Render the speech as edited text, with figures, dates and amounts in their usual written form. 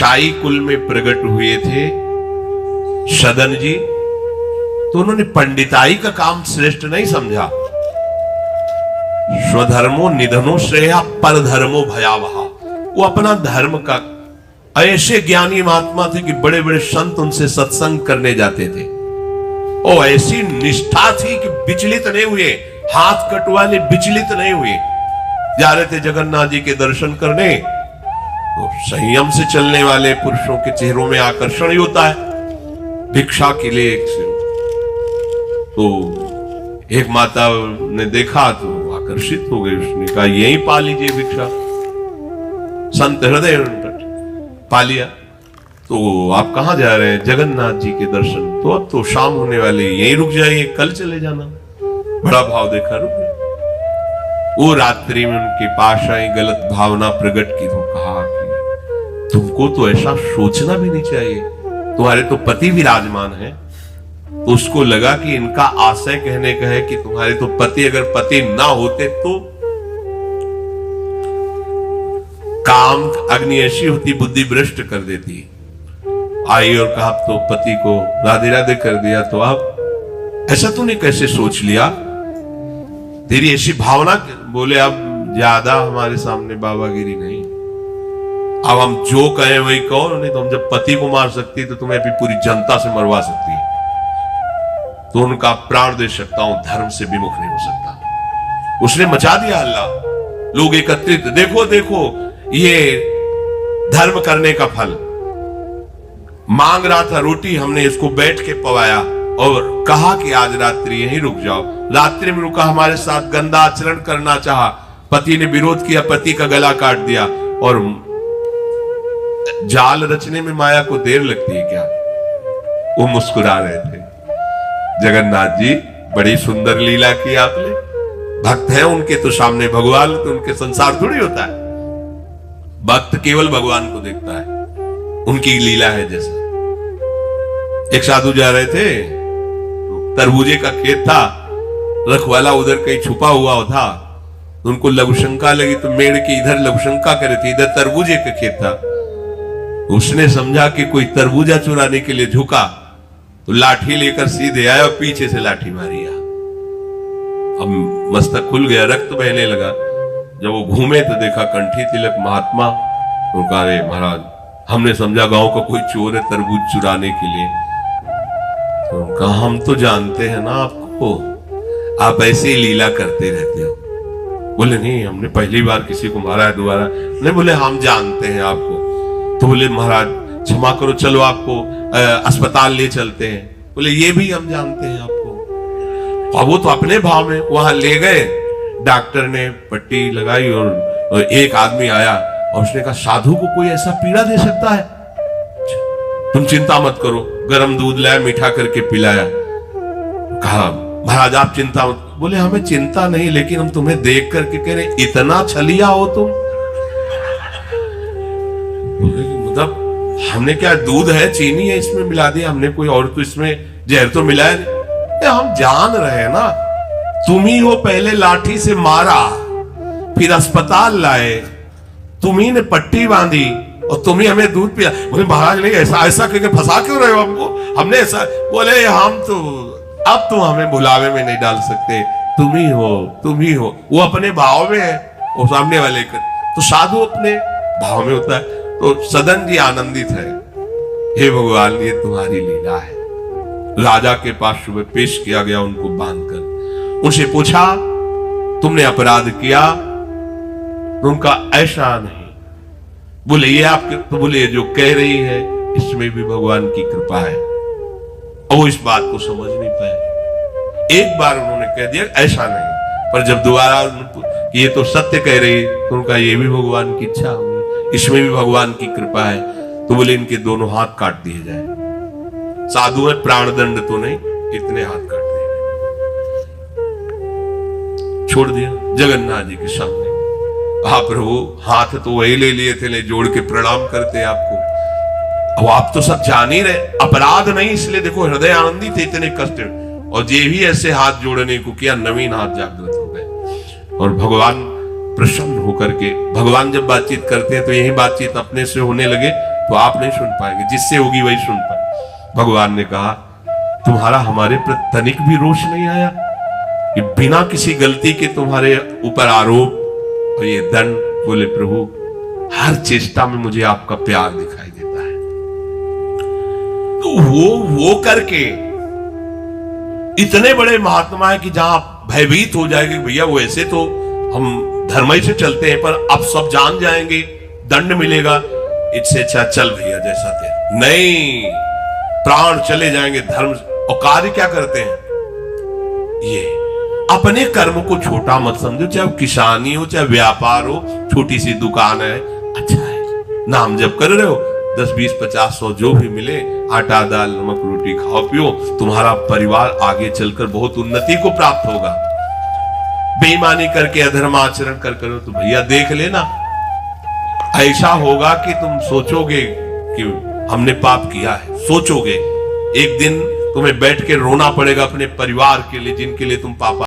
शाही कुल में प्रकट हुए थे सदन जी, तो उन्होंने पंडिताई का काम श्रेष्ठ नहीं समझा। स्वधर्मो निधनो श्रेया परधर्मो भयावहा। वो अपना धर्म का, ऐसे ज्ञानी महात्मा थे कि बड़े बड़े संत उनसे सत्संग करने जाते थे, और ऐसी निष्ठा थी कि विचलित नहीं हुए, हाथ कटवाले विचलित नहीं हुए। जा रहे थे जगन्नाथ जी के दर्शन करने, तो संयम से चलने वाले पुरुषों के चेहरों में आकर्षण ही होता है। भिक्षा के लिए तो एक माता ने देखा तो आकर्षित हो गई, उसने कहा यही पा लीजिए भिक्षा। संत हृदय पा लिया। तो आप कहां जा रहे हैं? जगन्नाथ जी के दर्शन। तो अब तो शाम होने वाली, यहीं रुक जाइए, कल चले जाना। बड़ा भाव देखा, रुक गए। वो रात्रि में उनके पास आई, गलत भावना प्रकट की, तो कहा कि तुमको तो ऐसा सोचना भी नहीं चाहिए, तुम्हारे तो पति विराजमान है। तो उसको लगा कि इनका आशय कहने का है कि तुम्हारे तो पति, अगर पति ना होते तो काम अग्नि ऐसी होती, बुद्धि भ्रष्ट कर देती। आई और कहा तो पति को राधे राधे कर दिया, तो अब ऐसा तूने कैसे सोच लिया? तेरी ऐसी भावना? बोले अब ज्यादा हमारे सामने बाबागिरी नहीं, अब हम जो कहें वही कहो, नहीं तो हम जब पति को मार सकती है तो तुम्हें भी पूरी जनता से मरवा सकती है। तो उनका प्राण दे सकता हूं, धर्म से विमुख नहीं हो सकता। उसने मचा दिया हल्ला, लोग एकत्रित, देखो देखो ये धर्म करने का फल। मांग रहा था रोटी, हमने इसको बैठ के पवाया और कहा कि आज रात्रि यहीं रुक जाओ। रात्रि में रुका, हमारे साथ गंदा आचरण करना चाहा, पति ने विरोध किया, पति का गला काट दिया। और जाल रचने में माया को देर लगती है क्या? वो मुस्कुरा रहे थे। जगन्नाथ जी बड़ी सुंदर लीला की आपने, भक्त है उनके तो सामने भगवान, तो उनके संसार थोड़ी होता है। भक्त केवल भगवान को देखता है, उनकी लीला है जैसा। एक साधु जा रहे थे, तरबूजे का खेत था, रखवाला उधर कहीं छुपा हुआ था, तो उनको लघुशंका लगी, तो मेढ़ की इधर लघुशंका करे थे, इधर तरबूजे का खेत था। उसने समझा कि कोई तरबूजा चुराने के लिए झुका, तो लाठी लेकर सीधे आया और पीछे से लाठी मारी। अब मस्तक खुल गया, रक्त बहने लगा। जब वो घूमे तो देखा कंठी तिलक महात्मा। तो कहा अरे महाराज, हमने समझा गांव का कोई चोर है तरबूज चुराने के लिए। तो कहा हम तो जानते हैं ना आपको, आप ऐसे ही लीला करते रहते हो। बोले नहीं, हमने पहली बार किसी को मारा है, दोबारा नहीं। बोले हम जानते हैं आपको। तो बोले महाराज क्षमा करो, चलो आपको अस्पताल ले चलते हैं। बोले ये भी हम जानते हैं आपको। और वो तो अपने भाव में वहां ले गए, डॉक्टर ने पट्टी लगाई और एक आदमी आया और उसने कहा साधु को कोई ऐसा पीड़ा दे सकता है? तुम चिंता मत करो, गर्म दूध लाया, मीठा करके पिलाया। कहा महाराज आप चिंता मत। बोले हमें चिंता नहीं, लेकिन हम तुम्हें देख करके कह रहे इतना छलिया हो तुम। मतलब हमने क्या, दूध है, चीनी है, इसमें मिला दिया हमने, कोई और तो इसमें जहर तो मिलाया नहीं। हम जान रहे हैं ना, तुम ही हो पहले लाठी से मारा, फिर अस्पताल लाए, तुम ही ने पट्टी बांधी और तुम ही हमें दूध पिया। बोले महाराज नहीं, ऐसा ऐसा करके फंसा क्यों रहे हो हमको? हमने ऐसा। बोले हम तो अब तुम हमें बुलावे में नहीं डाल सकते, तुम ही हो, तुम ही हो। वो अपने भाव में है, वो सामने वाले कर, तो साधु अपने भाव में होता है। तो सदन जी आनंदित है, हे भगवान ये तुम्हारी लीला है। राजा के पास सुबह पेश किया गया उनको बांधकर। उनसे पूछा तुमने अपराध किया? तो उनका ऐसा नहीं। बोले ये आपके, तो बोले जो कह रही है इसमें भी भगवान की कृपा है। और वो इस बात को समझ नहीं पाए। एक बार उन्होंने कह दिया ऐसा नहीं, पर जब दोबारा ये तो सत्य कह रही, तो उनका ये भी भगवान की इच्छा होगी, इसमें भी भगवान की कृपा है। तो बोले इनके दोनों हाथ काट दिए जाए। साधु है, प्राण दंड तो नहीं, इतने हाथ काट दिए, छोड़ दिया जगन्नाथ जी के सामने। आप प्रभु हाथ तो वही ले लिए थे, ले जोड़ के प्रणाम करते आपको। अब आप तो सब जान ही रहे, अपराध नहीं, इसलिए देखो हृदय आनंदी थे, इतने कष्ट। और ये भी ऐसे हाथ जोड़ने को किया, नवीन हाथ जागृत हो गए। और भगवान प्रसन्न होकर के, भगवान जब बातचीत करते हैं तो यही बातचीत अपने से होने लगे, तो आप नहीं सुन पाएंगे, जिससे होगी वही सुन पाए। भगवान ने कहा तुम्हारा हमारे पर तनिक भी रोष नहीं आया कि बिना किसी गलती के तुम्हारे ऊपर आरोप और ये दंड। बोले प्रभु हर चेष्टा में मुझे आपका प्यार दिखाई देता है। तो वो करके इतने बड़े महात्मा है कि जहां भयभीत हो जाएंगे भैया वो ऐसे तो हम धर्म से चलते हैं, पर अब सब जान जाएंगे, दंड मिलेगा, इससे अच्छा चल भैया जैसा थे। नहीं, प्राण चले जाएंगे धर्म। और कार्य क्या करते हैं, ये अपने कर्म को छोटा मत समझो, चाहे किसानी हो चाहे व्यापार हो, छोटी सी दुकान है, अच्छा है, नाम जप कर रहे हो, 10 20 50 100 जो भी मिले, आटा दाल नमक रोटी खाओ पियो, तुम्हारा परिवार आगे चलकर बहुत उन्नति को प्राप्त होगा। बेईमानी करके अधर्माचरण कर करो तो भैया देख लेना, ऐसा होगा कि तुम सोचोगे कि हमने पाप किया है। सोचोगे एक दिन तुम्हें बैठ के रोना पड़ेगा अपने परिवार के लिए जिनके लिए तुम पापा